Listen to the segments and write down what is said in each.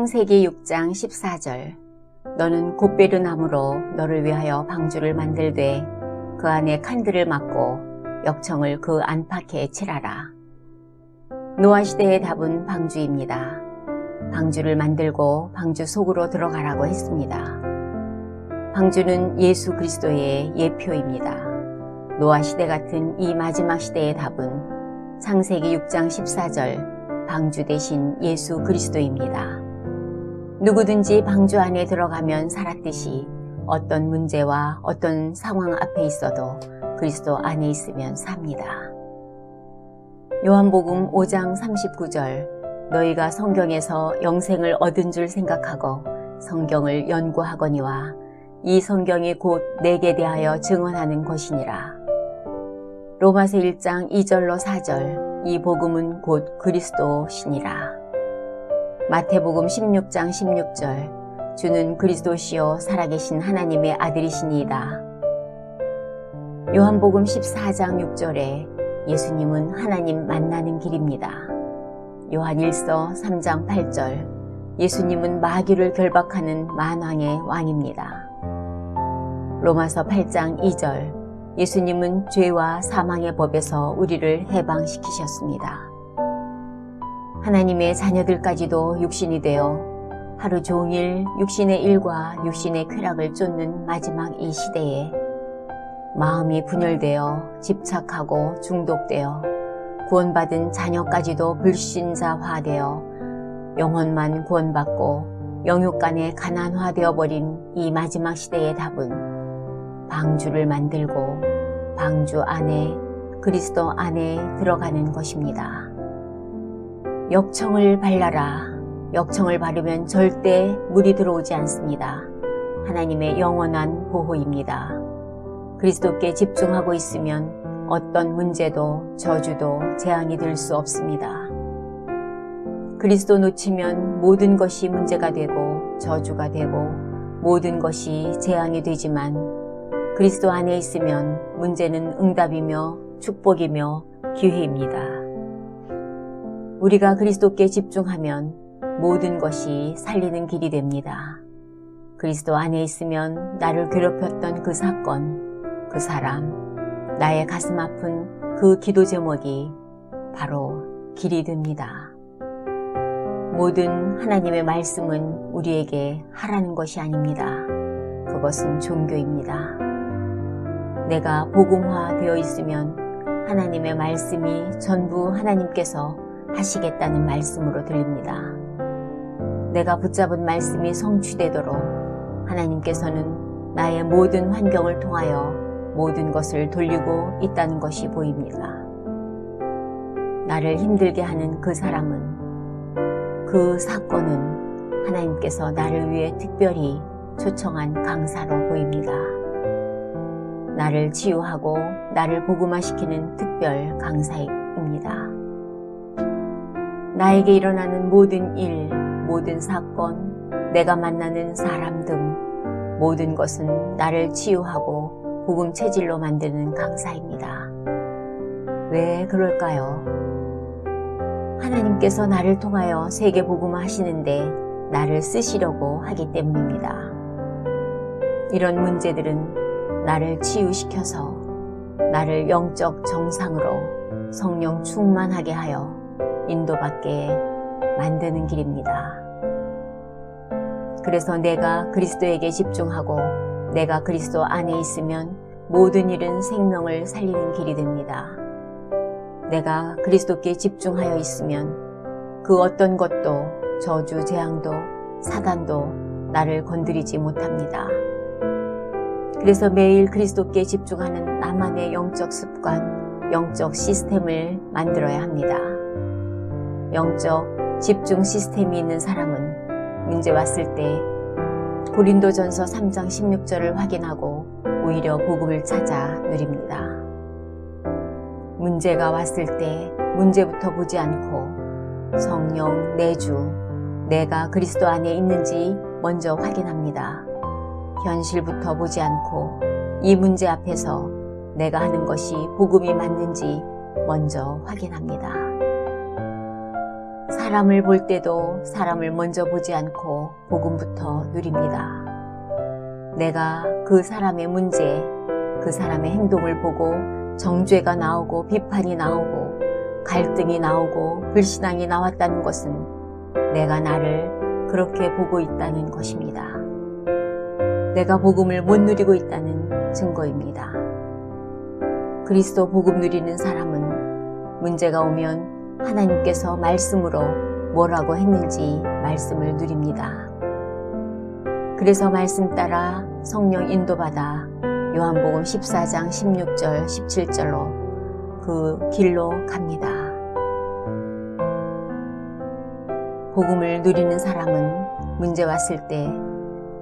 창세기 6장 14절 너는 곶베르나무로 너를 위하여 방주를 만들되 그 안에 칸들을 막고 역청을 그 안팎에 칠하라. 노아 시대의 답은 방주입니다. 방주를 만들고 방주 속으로 들어가라고 했습니다. 방주는 예수 그리스도의 예표입니다. 노아 시대 같은 이 마지막 시대의 답은 창세기 6장 14절 방주 대신 예수 그리스도입니다. 누구든지 방주 안에 들어가면 살았듯이 어떤 문제와 어떤 상황 앞에 있어도 그리스도 안에 있으면 삽니다. 요한복음 5장 39절 너희가 성경에서 영생을 얻은 줄 생각하고 성경을 연구하거니와 이 성경이 곧 내게 대하여 증언하는 것이니라. 로마서 1장 2절로 4절 이 복음은 곧 그리스도시니라. 마태복음 16장 16절 주는 그리스도시요 살아계신 하나님의 아들이시니이다. 요한복음 14장 6절에 예수님은 하나님 만나는 길입니다. 요한일서 3장 8절 예수님은 마귀를 결박하는 만왕의 왕입니다. 로마서 8장 2절 예수님은 죄와 사망의 법에서 우리를 해방시키셨습니다. 하나님의 자녀들까지도 육신이 되어 하루 종일 육신의 일과 육신의 쾌락을 쫓는 마지막 이 시대에 마음이 분열되어 집착하고 중독되어 구원받은 자녀까지도 불신자화되어 영혼만 구원받고 영육간에 가난화되어 버린 이 마지막 시대의 답은 방주를 만들고 방주 안에 그리스도 안에 들어가는 것입니다. 역청을 발라라. 역청을 바르면 절대 물이 들어오지 않습니다. 하나님의 영원한 보호입니다. 그리스도께 집중하고 있으면 어떤 문제도 저주도 재앙이 될 수 없습니다. 그리스도 놓치면 모든 것이 문제가 되고 저주가 되고 모든 것이 재앙이 되지만 그리스도 안에 있으면 문제는 응답이며 축복이며 기회입니다. 우리가 그리스도께 집중하면 모든 것이 살리는 길이 됩니다. 그리스도 안에 있으면 나를 괴롭혔던 그 사건, 그 사람, 나의 가슴 아픈 그 기도 제목이 바로 길이 됩니다. 모든 하나님의 말씀은 우리에게 하라는 것이 아닙니다. 그것은 종교입니다. 내가 복음화 되어 있으면 하나님의 말씀이 전부 하나님께서 하시겠다는 말씀으로 들립니다. 내가 붙잡은 말씀이 성취되도록 하나님께서는 나의 모든 환경을 통하여 모든 것을 돌리고 있다는 것이 보입니다. 나를 힘들게 하는 그 사람은, 그 사건은 하나님께서 나를 위해 특별히 초청한 강사로 보입니다. 나를 치유하고 나를 복음화시키는 특별 강사입니다. 나에게 일어나는 모든 일, 모든 사건, 내가 만나는 사람 등 모든 것은 나를 치유하고 복음 체질로 만드는 강사입니다. 왜 그럴까요? 하나님께서 나를 통하여 세계 복음화 하시는데 나를 쓰시려고 하기 때문입니다. 이런 문제들은 나를 치유시켜서 나를 영적 정상으로 성령 충만하게 하여 인도받게 만드는 길입니다. 그래서 내가 그리스도에게 집중하고 내가 그리스도 안에 있으면 모든 일은 생명을 살리는 길이 됩니다. 내가 그리스도께 집중하여 있으면 그 어떤 것도 저주, 재앙도, 사단도 나를 건드리지 못합니다. 그래서 매일 그리스도께 집중하는 나만의 영적 습관, 영적 시스템을 만들어야 합니다. 영적 집중 시스템이 있는 사람은 문제 왔을 때 고린도전서 3장 16절을 확인하고 오히려 복음을 찾아 누립니다. 문제가 왔을 때 문제부터 보지 않고 성령, 내주, 내가 그리스도 안에 있는지 먼저 확인합니다. 현실부터 보지 않고 이 문제 앞에서 내가 하는 것이 복음이 맞는지 먼저 확인합니다. 사람을 볼 때도 사람을 먼저 보지 않고 복음부터 누립니다. 내가 그 사람의 문제, 그 사람의 행동을 보고 정죄가 나오고 비판이 나오고 갈등이 나오고 불신앙이 나왔다는 것은 내가 나를 그렇게 보고 있다는 것입니다. 내가 복음을 못 누리고 있다는 증거입니다. 그리스도 복음 누리는 사람은 문제가 오면 하나님께서 말씀으로 뭐라고 했는지 말씀을 누립니다. 그래서 말씀 따라 성령 인도받아 요한복음 14장 16절 17절로 그 길로 갑니다. 복음을 누리는 사람은 문제 왔을 때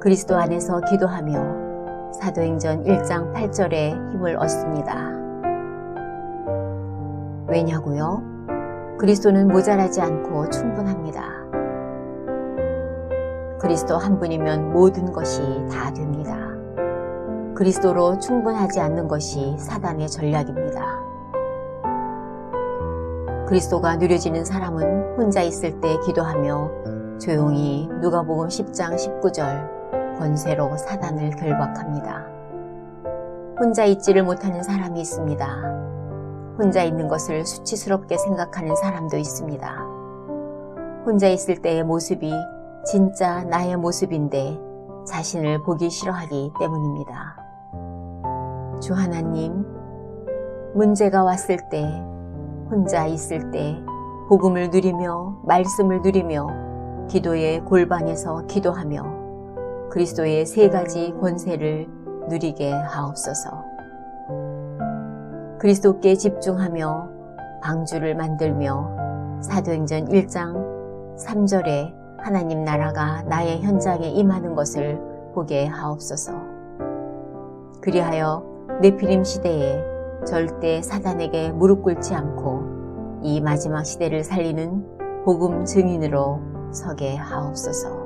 그리스도 안에서 기도하며 사도행전 1장 8절에 힘을 얻습니다. 왜냐고요? 그리스도는 모자라지 않고 충분합니다. 그리스도 한 분이면 모든 것이 다 됩니다. 그리스도로 충분하지 않는 것이 사단의 전략입니다. 그리스도가 누려지는 사람은 혼자 있을 때 기도하며 조용히 누가복음 10장 19절 권세로 사단을 결박합니다. 혼자 있지를 못하는 사람이 있습니다. 혼자 있는 것을 수치스럽게 생각하는 사람도 있습니다. 혼자 있을 때의 모습이 진짜 나의 모습인데 자신을 보기 싫어하기 때문입니다. 주 하나님, 문제가 왔을 때, 혼자 있을 때 복음을 누리며 말씀을 누리며 기도의 골방에서 기도하며 그리스도의 세 가지 권세를 누리게 하옵소서. 그리스도께 집중하며 방주를 만들며 사도행전 1장 3절에 하나님 나라가 나의 현장에 임하는 것을 보게 하옵소서. 그리하여 네피림 시대에 절대 사단에게 무릎 꿇지 않고 이 마지막 시대를 살리는 복음 증인으로 서게 하옵소서.